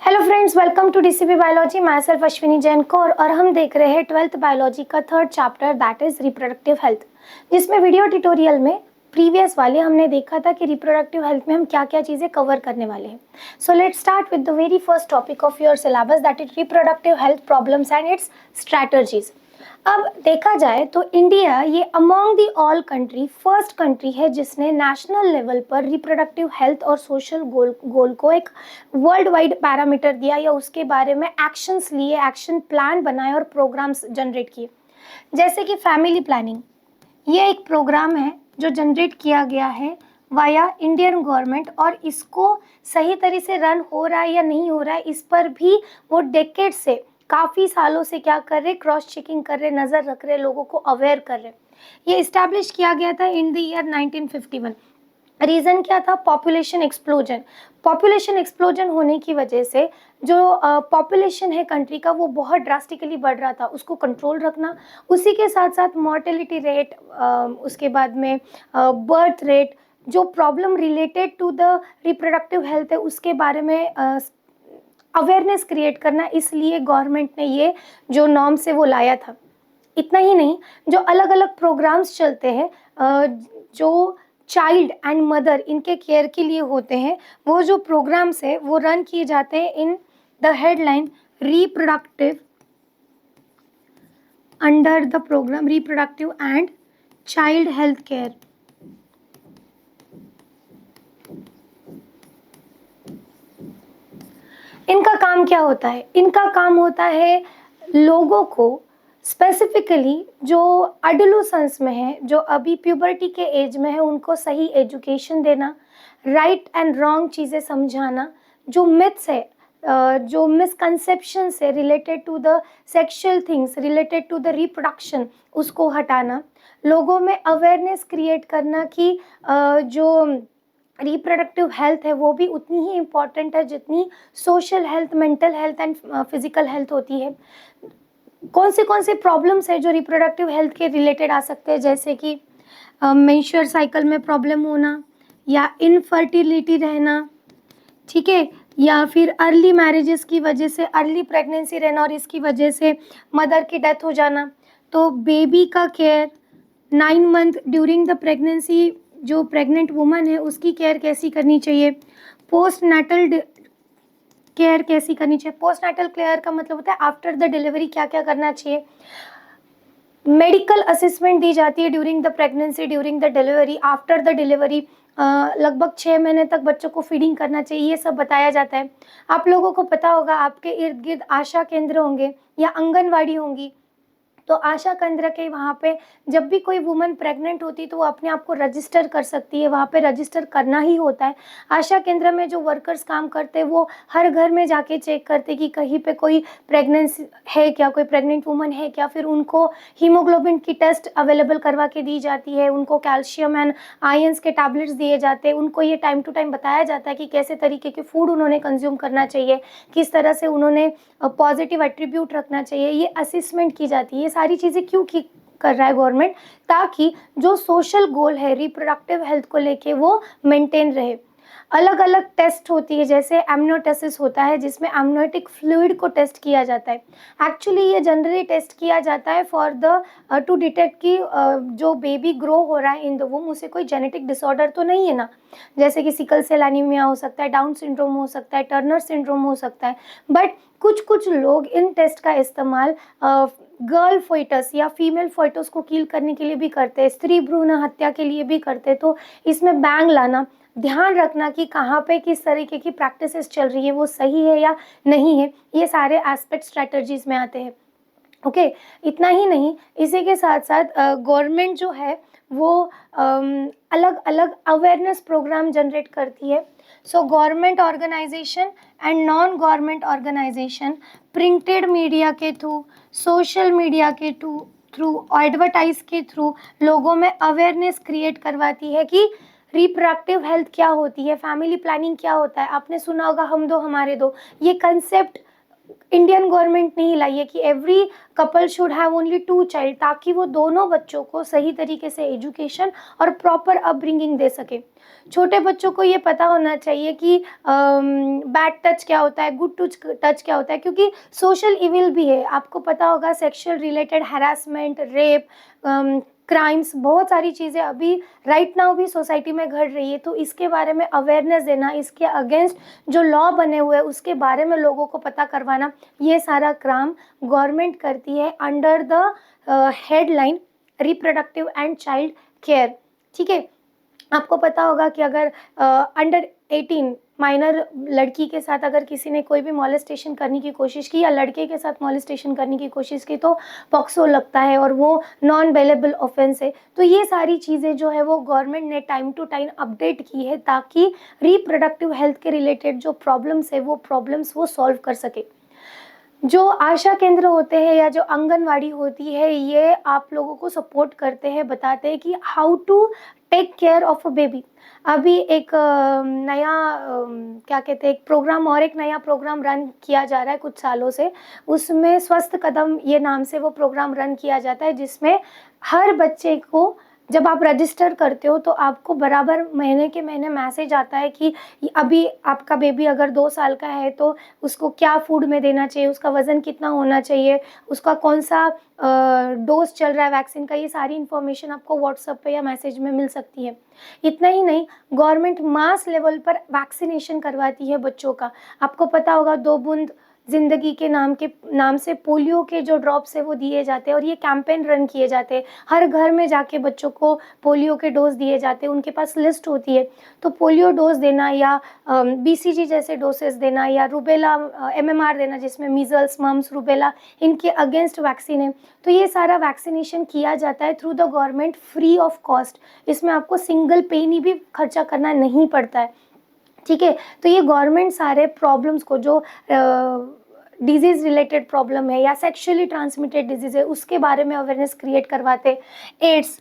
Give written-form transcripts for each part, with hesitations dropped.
Hello friends, welcome to DCP biology. Myself Ashwini Jain Kaur और हम देख रहे हैं 12th बायोलॉजी का third chapter that is reproductive health, जिसमें वीडियो ट्यूटोरियल में प्रीवियस वाले हमने देखा था कि रिप्रोडक्टिव हेल्थ में हम क्या क्या चीज़ें कवर करने वाले हैं। So let's start with the very first topic of your syllabus that is reproductive health problems and it's strategies. अब देखा जाए तो इंडिया ये among the all country first country है जिसने नेशनल लेवल पर रिप्रोडक्टिव हेल्थ और सोशल गोल को एक वर्ल्ड वाइड पैरामीटर दिया या उसके बारे में एक्शंस लिए, एक्शन प्लान बनाए और प्रोग्राम्स जनरेट किए। जैसे कि फैमिली प्लानिंग, ये एक प्रोग्राम है जो जनरेट किया गया है वाया इंडियन गवर्नमेंट और इसको सही तरीके से रन हो रहा है या नहीं हो रहा है इस पर भी वो डेकेड से, काफ़ी सालों से क्या कर रहे, क्रॉस चेकिंग कर रहे, नज़र रख रहे, लोगों को अवेयर कर रहे। ये इस्टेब्लिश किया गया था इन द ईयर 1951। रीज़न क्या था? Population explosion. पॉपुलेशन एक्सप्लोजन होने की वजह से जो पॉपुलेशन है कंट्री का वो बहुत ड्रास्टिकली बढ़ रहा था, उसको कंट्रोल रखना, उसी के साथ साथ मॉर्टेलिटी रेट, उसके बाद में बर्थ रेट, जो problem related to the reproductive health है उसके बारे में अवेयरनेस क्रिएट करना, इसलिए गवर्नमेंट ने ये जो नॉर्म्स है वो लाया था। इतना ही नहीं, जो अलग अलग प्रोग्राम्स चलते हैं जो चाइल्ड एंड मदर इनके केयर के लिए होते हैं, वो जो प्रोग्राम्स है वो रन किए जाते हैं in the headline reproductive, under the program reproductive and child health care. इनका काम क्या होता है? इनका काम होता है लोगों को स्पेसिफिकली जो अडोलेसेंस में है, जो अभी प्यूबर्टी के एज में है, उनको सही एजुकेशन देना, राइट एंड रॉन्ग चीज़ें समझाना, जो मिथ्स है, जो मिसकंसेप्शंस है related to the sexual things, related to the reproduction, उसको हटाना, लोगों में अवेयरनेस क्रिएट करना कि जो रिप्रोडक्टिव हेल्थ है वो भी उतनी ही इम्पॉर्टेंट है जितनी social health, mental health and physical health होती है। कौन से प्रॉब्लम्स है जो रिप्रोडक्टिव हेल्थ के रिलेटेड आ सकते हैं, जैसे कि मेंस्ट्रुअल साइकिल में प्रॉब्लम होना या इनफर्टिलिटी रहना, ठीक है, या फिर अर्ली मैरिजेस की वजह से अर्ली प्रेगनेंसी रहना और इसकी वजह से मदर की डेथ हो जाना। तो बेबी का care 9 month during the pregnancy, जो प्रेग्नेंट वुमन है उसकी केयर कैसी करनी चाहिए, पोस्ट नेटल केयर कैसी करनी चाहिए। पोस्ट नेटल केयर का मतलब होता है आफ्टर द डिलीवरी क्या क्या करना चाहिए। मेडिकल असेसमेंट दी जाती है during the pregnancy, during the delivery, after the delivery. लगभग 6 महीने तक बच्चों को फीडिंग करना चाहिए, ये सब बताया जाता है। आप लोगों को पता होगा आपके इर्द गिर्द आशा केंद्र होंगे या आंगनवाड़ी होंगी, तो आशा केंद्र के वहाँ पे जब भी कोई वुमन प्रेग्नेंट होती है तो वो अपने आप को रजिस्टर कर सकती है, वहाँ पे रजिस्टर करना ही होता है। आशा केंद्र में जो वर्कर्स काम करते हैं वो हर घर में जाके चेक करते कि कहीं पे कोई प्रेगनेंसी है क्या, कोई प्रेग्नेंट वुमन है क्या, फिर उनको हीमोग्लोबिन की टेस्ट अवेलेबल करवा के दी जाती है, उनको कैल्शियम एंड आयंस के टैबलेट्स दिए जाते हैं, उनको ये टाइम टू टाइम बताया जाता है कि कैसे तरीके के फूड उन्होंने कंज्यूम करना चाहिए, किस तरह से उन्होंने पॉजिटिव एट्रीब्यूट रखना चाहिए, ये असेसमेंट की जाती है। ये सारी चीज़ें क्यों की कर रहा है गवर्नमेंट? ताकि जो सोशल गोल है रिप्रोडक्टिव हेल्थ को लेके वो मेंटेन रहे। अलग अलग टेस्ट होती है, जैसे एमनियोटेसिस होता है जिसमें एमनियोटिक फ्लूइड को टेस्ट किया जाता है। एक्चुअली ये जनरली टेस्ट किया जाता है फॉर द टू डिटेक्ट कि जो बेबी ग्रो हो रहा है इन द वूम उसे कोई जेनेटिक डिसऑर्डर तो नहीं है ना, जैसे कि सिकल सेल एनीमिया हो सकता है, डाउन सिंड्रोम हो सकता है, टर्नर सिंड्रोम हो सकता है। बट कुछ लोग इन टेस्ट का इस्तेमाल गर्ल फोइटस या फीमेल फोइटस को किल करने के लिए भी करते हैं, स्त्री भ्रूण हत्या के लिए भी करते हैं। तो इसमें बैंग लाना, ध्यान रखना कि कहाँ पे किस तरीके की प्रैक्टिसेस चल रही है, वो सही है या नहीं है, ये सारे एस्पेक्ट स्ट्रेटजीज में आते हैं। ओके, इतना ही नहीं, इसी के साथ साथ गवर्नमेंट जो है वो अलग अलग अवेयरनेस प्रोग्राम जनरेट करती है। So government organization and non government organization printed media के थ्रू, सोशल मीडिया के थ्रू, एडवर्टाइज के थ्रू लोगों में अवेयरनेस क्रिएट करवाती है कि रिप्रोडक्टिव हेल्थ क्या होती है, फैमिली प्लानिंग क्या होता है। आपने सुना होगा हम दो हमारे दो, ये कंसेप्ट इंडियन गवर्नमेंट ने ही लाई है कि every couple should have only 2 child, ताकि वो दोनों बच्चों को सही तरीके से एजुकेशन और प्रॉपर अपब्रिंगिंग दे सके। छोटे बच्चों को ये पता होना चाहिए कि बैड टच क्या होता है, गुड टच क्या होता है, क्योंकि सोशल इविल भी है। आपको पता होगा sexual related harassment, rape, crimes, बहुत सारी चीज़ें अभी राइट नाउ भी सोसाइटी में घट रही है। तो इसके बारे में अवेयरनेस देना, इसके अगेंस्ट जो लॉ बने हुए हैं उसके बारे में लोगों को पता करवाना, ये सारा काम गवर्नमेंट करती है under the headline reproductive and child care. ठीक है, आपको पता होगा कि अगर अंडर 18 माइनर लड़की के साथ अगर किसी ने कोई भी मॉलेस्टेशन करने की कोशिश की या लड़के के साथ मॉलेस्टेशन करने की कोशिश की तो पॉक्सो लगता है और वो नॉन बेलेबल ऑफेंस है। तो ये सारी चीज़ें जो है वो गवर्नमेंट ने टाइम टू टाइम अपडेट की है, ताकि रिप्रोडक्टिव हेल्थ के रिलेटेड जो प्रॉब्लम्स है वो प्रॉब्लम्स वो सॉल्व कर सके। जो आशा केंद्र होते हैं या जो आंगनवाड़ी होती है, ये आप लोगों को सपोर्ट करते हैं, बताते हैं कि how to take care of a baby. अभी एक नया क्या कहते हैं, एक नया प्रोग्राम रन किया जा रहा है कुछ सालों से। उसमें स्वस्थ कदम ये नाम से वो प्रोग्राम रन किया जाता है, जिसमें हर बच्चे को जब आप रजिस्टर करते हो तो आपको बराबर महीने के महीने मैसेज आता है कि अभी आपका बेबी अगर 2 साल का है तो उसको क्या फूड में देना चाहिए, उसका वज़न कितना होना चाहिए, उसका कौन सा डोज चल रहा है वैक्सीन का, ये सारी इन्फॉर्मेशन आपको व्हाट्सएप पे या मैसेज में मिल सकती है। इतना ही नहीं, गवर्नमेंट मास लेवल पर वैक्सीनेशन करवाती है बच्चों का। आपको पता होगा 2 बूंद ज़िंदगी के नाम से पोलियो के जो ड्रॉप्स है वो दिए जाते हैं, और ये कैंपेन रन किए जाते हैं। हर घर में जाके बच्चों को पोलियो के डोज दिए जाते हैं, उनके पास लिस्ट होती है। तो पोलियो डोज देना या बीसीजी जैसे डोसेस देना या रूबेला एमएमआर देना, जिसमें मीजल्स, मम्स, रूबेला, इनके अगेंस्ट वैक्सीन है। तो ये सारा वैक्सीनेशन किया जाता है through the government free of cost. इसमें आपको सिंगल पेनी भी खर्चा करना नहीं पड़ता है। ठीक है, तो ये गवर्नमेंट सारे प्रॉब्लम्स को, जो डिजीज़ रिलेटेड प्रॉब्लम है या सेक्सुअली ट्रांसमिटेड डिजीज़ है, उसके बारे में अवेयरनेस क्रिएट करवाते। एड्स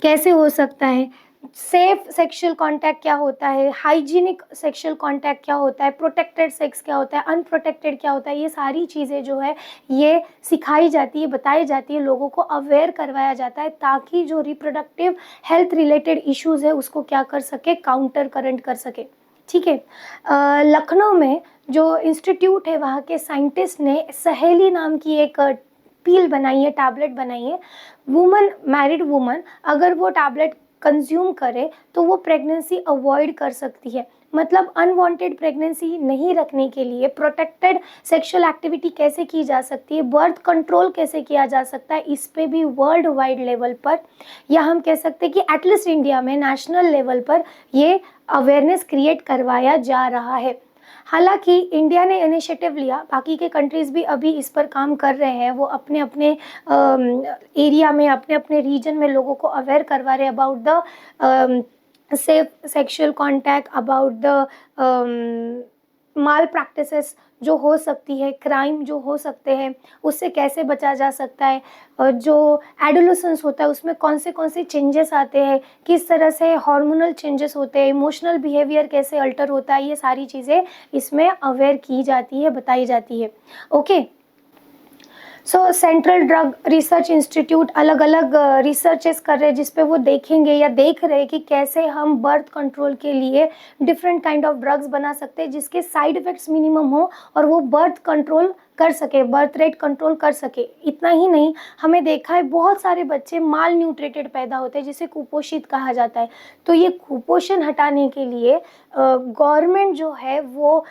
कैसे हो सकता है, सेफ सेक्सुअल कांटेक्ट क्या होता है, हाइजीनिक सेक्सुअल कांटेक्ट क्या होता है, प्रोटेक्टेड सेक्स क्या होता है, अनप्रोटेक्टेड क्या होता है, ये सारी चीज़ें जो है ये सिखाई जाती है, बताई जाती है, लोगों को अवेयर करवाया जाता है, ताकि जो रिप्रोडक्टिव हेल्थ रिलेटेड इश्यूज़ है उसको क्या कर सके, काउंटर करंट कर सके। ठीक है, लखनऊ में जो इंस्टीट्यूट है वहाँ के साइंटिस्ट ने सहेली नाम की एक पील बनाई है, टैबलेट बनाई है। मैरिड वुमन अगर वो टैबलेट कंज्यूम करे तो वो प्रेगनेंसी अवॉइड कर सकती है। मतलब अनवांटेड प्रेगनेंसी नहीं रखने के लिए प्रोटेक्टेड सेक्सुअल एक्टिविटी कैसे की जा सकती है, बर्थ कंट्रोल कैसे किया जा सकता है, इस पे भी वर्ल्ड वाइड लेवल पर, या हम कह सकते हैं कि एटलीस्ट इंडिया में नेशनल लेवल पर ये अवेयरनेस क्रिएट करवाया जा रहा है। हालांकि इंडिया ने इनिशिएटिव लिया, बाकी के कंट्रीज़ भी अभी इस पर काम कर रहे हैं। वो अपने अपने एरिया में, अपने अपने रीजन में लोगों को अवेयर करवा रहे हैं about the safe sexual contact, about the mall practices जो हो सकती है, क्राइम जो हो सकते हैं, उससे कैसे बचा जा सकता है, और जो एडोलेसेंस होता है उसमें कौन से चेंजेस आते हैं, किस तरह से हार्मोनल चेंजेस होते हैं, इमोशनल बिहेवियर कैसे अल्टर होता है, ये सारी चीज़ें इसमें अवेयर की जाती है, बताई जाती है। ओके, सो सेंट्रल ड्रग रिसर्च इंस्टीट्यूट अलग अलग रिसर्चेस कर रहे हैं, जिस पे वो देखेंगे या देख रहे हैं कि कैसे हम बर्थ कंट्रोल के लिए डिफरेंट काइंड ऑफ ड्रग्स बना सकते हैं जिसके साइड इफ़ेक्ट्स मिनिमम हो और वो बर्थ कंट्रोल कर सके, बर्थ रेट कंट्रोल कर सके। इतना ही नहीं, हमें देखा है बहुत सारे बच्चे माल न्यूट्रेटेड पैदा होते हैं, जिसे कुपोषित कहा जाता है। तो ये कुपोषण हटाने के लिए गवर्नमेंट जो है वो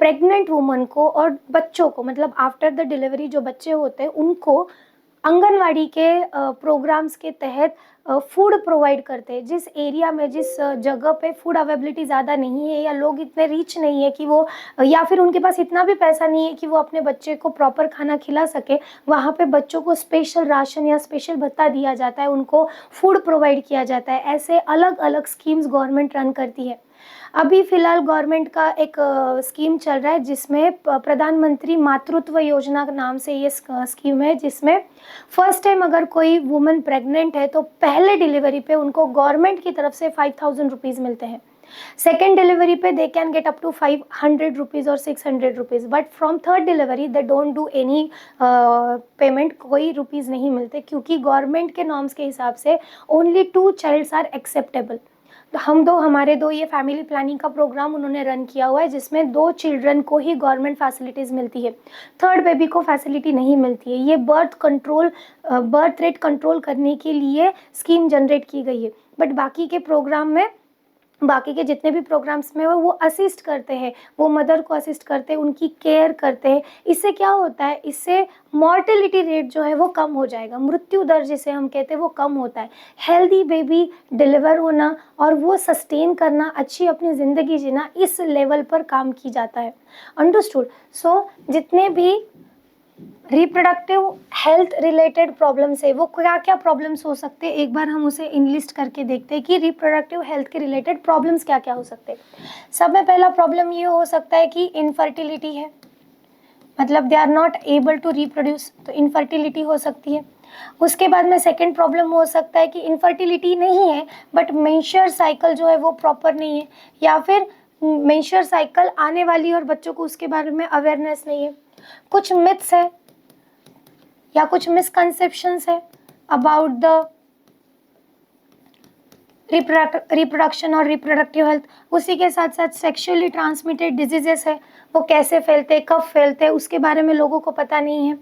प्रेग्नेंट वुमन को और बच्चों को, मतलब आफ्टर द डिलीवरी जो बच्चे होते हैं उनको आंगनवाड़ी के प्रोग्राम्स के तहत फूड प्रोवाइड करते हैं। जिस एरिया में, जिस जगह पे फूड अवेलेबिलिटी ज़्यादा नहीं है या लोग इतने रिच नहीं है कि वो, या फिर उनके पास इतना भी पैसा नहीं है कि वो अपने बच्चे को प्रॉपर खाना खिला सके, वहाँ पे बच्चों को स्पेशल राशन या स्पेशल भत्ता दिया जाता है, उनको फूड प्रोवाइड किया जाता है। ऐसे अलग अलग स्कीम्स गवर्नमेंट रन करती है। अभी फ़िलहाल गवर्नमेंट का एक स्कीम चल रहा है जिसमें प्रधानमंत्री मातृत्व योजना के नाम से ये स्कीम है, जिसमें फर्स्ट टाइम अगर कोई वुमन प्रेग्नेंट है तो पहले डिलीवरी पे उनको गवर्नमेंट की तरफ से 5000 रुपीज़ मिलते हैं। सेकेंड डिलीवरी पे they can get up to 500 rupees और 600 rupees, but from third delivery they don't do any payment, कोई रुपीज़ नहीं मिलते, क्योंकि गवर्नमेंट के नॉर्म्स के हिसाब से ओनली 2 चाइल्ड्स आर एक्सेप्टेबल। तो हमारे दो ये फैमिली प्लानिंग का प्रोग्राम उन्होंने रन किया हुआ है, जिसमें 2 चिल्ड्रन को ही गवर्नमेंट फैसिलिटीज़ मिलती है, थर्ड बेबी को फैसिलिटी नहीं मिलती है। ये बर्थ रेट कंट्रोल करने के लिए स्कीम जनरेट की गई है, बट बाकी के प्रोग्राम में, बाकी के जितने भी प्रोग्राम्स में वो असिस्ट करते हैं, वो मदर को असिस्ट करते हैं, उनकी केयर करते हैं। इससे क्या होता है, इससे मॉर्टेलिटी रेट जो है वो कम हो जाएगा, मृत्यु दर जिसे हम कहते हैं वो कम होता है। हेल्दी बेबी डिलीवर होना और वो सस्टेन करना, अच्छी अपनी ज़िंदगी जीना, इस लेवल पर काम की जाता है। अंडरस्टूड? सो जितने भी रिप्रोडक्टिव हेल्थ रिलेटेड प्रॉब्लम्स है, वो क्या क्या प्रॉब्लम्स हो सकते हैं, एक बार हम उसे इनलिस्ट करके देखते हैं कि रिप्रोडक्टिव हेल्थ के रिलेटेड प्रॉब्लम्स क्या क्या हो सकते हैं। सब में पहला प्रॉब्लम ये हो सकता है कि इनफर्टिलिटी है, मतलब they are not able to reproduce, तो इनफर्टिलिटी हो सकती है। उसके बाद में सेकेंड प्रॉब्लम हो सकता है कि इनफर्टिलिटी नहीं है बट मेंस्ट्रुअल साइकिल जो है वो प्रॉपर नहीं है, या फिर मेंस्ट्रुअल साइकिल आने वाली और बच्चों को उसके बारे में अवेयरनेस नहीं है। कुछ मिथ्स है या कुछ मिसकंसेप्शंस है अबाउट द रिप्रोडक्शन और रिप्रोडक्टिव हेल्थ। उसी के साथ साथ सेक्सुअली ट्रांसमिटेड डिजीजेस है, वो कैसे फैलते हैं, कब फैलते हैं, उसके बारे में लोगों को पता नहीं है।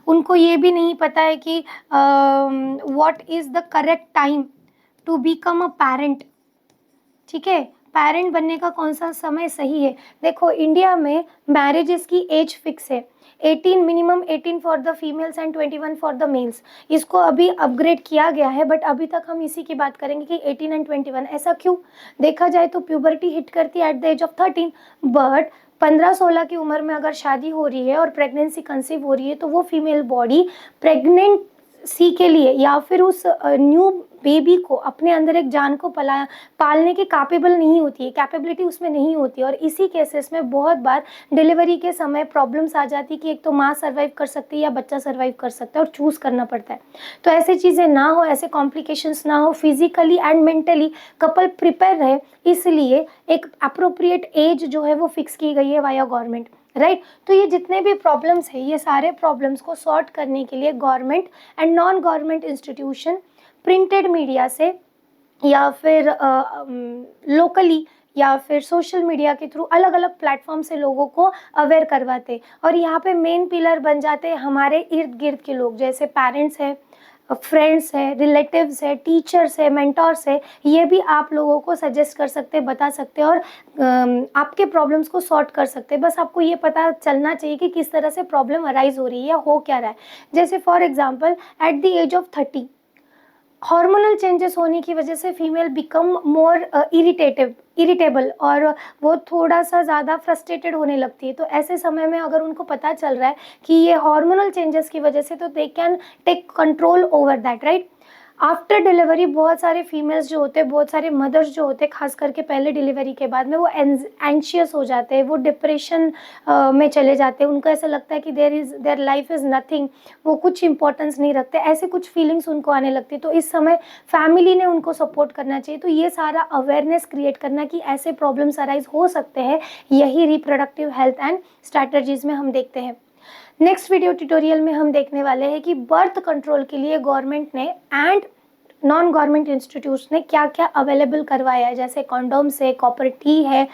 उनको ये भी नहीं पता है कि what is the correct time to become a parent. ठीक है, पेरेंट बनने का कौन सा समय सही है। देखो, इंडिया में मैरिजेस की एज फिक्स है, 18 minimum 18 for the females and 21 for the mails. इसको अभी अपग्रेड किया गया है, बट अभी तक हम इसी की बात करेंगे कि 18 एंड 21। ऐसा क्यों? देखा जाए तो प्यूबर्टी हिट करती है at the age of 13, but 15-16 की उम्र में अगर शादी हो रही है और प्रेगनेंसी कंसीव हो रही है, तो वो फीमेल बॉडी प्रेगनेंसी के लिए या फिर उस न्यू बेबी को, अपने अंदर एक जान को पालने के कैपेबल नहीं होती है, कैपेबिलिटी उसमें नहीं होती है। और इसी केसेस में बहुत बार डिलीवरी के समय प्रॉब्लम्स आ जाती है कि एक तो माँ सर्वाइव कर सकती है या बच्चा सर्वाइव कर सकता है, और चूज़ करना पड़ता है। तो ऐसी चीज़ें ना हो, ऐसे कॉम्प्लिकेशंस ना हो, physically and mentally couple prepare रहे, इसलिए एक अप्रोप्रिएट एज जो है वो फिक्स की गई है वाया गवर्नमेंट, राइट। तो ये जितने भी प्रॉब्लम्स है, ये सारे प्रॉब्लम्स को सॉर्ट करने के लिए government and non government institution printed media से या फिर लोकली या फिर सोशल मीडिया के थ्रू अलग अलग प्लेटफॉर्म से लोगों को अवेयर करवाते, और यहाँ पे मेन पिलर बन जाते हैं हमारे इर्द गिर्द के लोग, जैसे पेरेंट्स हैं, फ्रेंड्स है, रिलेटिव्स है, टीचर्स है, मेंटर्स है। ये भी आप लोगों को सजेस्ट कर सकते हैं, बता सकते हैं और आपके प्रॉब्लम्स को सॉर्ट कर सकते हैं। बस आपको ये पता चलना चाहिए कि किस तरह से प्रॉब्लम अराइज हो रही है या हो क्या रहा है। जैसे for example at the age of 30 hormonal changes होने की वजह से फीमेल बिकम मोर इरिटेबल, और वो थोड़ा सा ज़्यादा फ्रस्ट्रेटेड होने लगती है। तो ऐसे समय में अगर उनको पता चल रहा है कि ये हार्मोनल चेंजेस की वजह से, तो they can take control over that, right. After delivery बहुत सारे फीमेल्स जो होते हैं, बहुत सारे मदर्स जो होते हैं, खास करके पहले डिलीवरी के बाद में वो एंशियस हो जाते हैं, वो डिप्रेशन में चले जाते हैं। उनको ऐसा लगता है कि देयर लाइफ इज़ नथिंग, वो कुछ इंपॉर्टेंस नहीं रखते, ऐसे कुछ फीलिंग्स उनको आने लगती है। तो इस समय फैमिली ने उनको सपोर्ट करना चाहिए। तो ये सारा अवेयरनेस क्रिएट करना कि ऐसे प्रॉब्लम्स अराइज हो सकते हैं, यही रिप्रोडक्टिव हेल्थ एंड स्ट्रैटेजीज में हम देखते हैं। नेक्स्ट वीडियो ट्यूटोरियल में हम देखने वाले हैं कि बर्थ कंट्रोल के लिए गवर्नमेंट ने एंड नॉन गवर्नमेंट इंस्टीट्यूट्स ने क्या क्या अवेलेबल करवाया है, जैसे कॉन्डोम्स है, कॉपर टी है,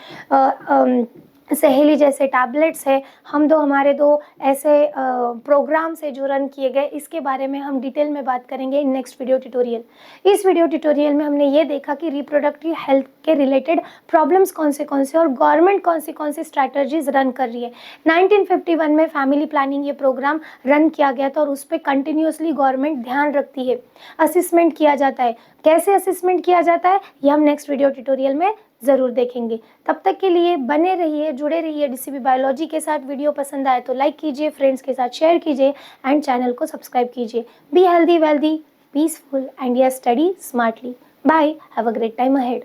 सहेली जैसे टैबलेट्स है, हमारे दो ऐसे प्रोग्राम्स है जो रन किए गए। इसके बारे में हम डिटेल में बात करेंगे इन नेक्स्ट वीडियो ट्यूटोरियल। इस वीडियो ट्यूटोरियल में हमने ये देखा कि रिप्रोडक्टिव हेल्थ के रिलेटेड प्रॉब्लम्स कौन से और गवर्नमेंट कौन सी स्ट्रैटेजीज रन कर रही है। 1951 में फैमिली प्लानिंग ये प्रोग्राम रन किया गया था और उस पर कंटिन्यूसली गवर्नमेंट ध्यान रखती है। असिसमेंट किया जाता है, कैसे असिसमेंट किया जाता है ये हम नेक्स्ट वीडियो ट्यूटोरियल में ज़रूर देखेंगे। तब तक के लिए बने रहिए, जुड़े रहिए डीसीबी बायोलॉजी के साथ। वीडियो पसंद आए तो लाइक कीजिए, फ्रेंड्स के साथ शेयर कीजिए एंड चैनल को सब्सक्राइब कीजिए। Be healthy, wealthy, peaceful and yes study smartly. Bye, have a great time ahead.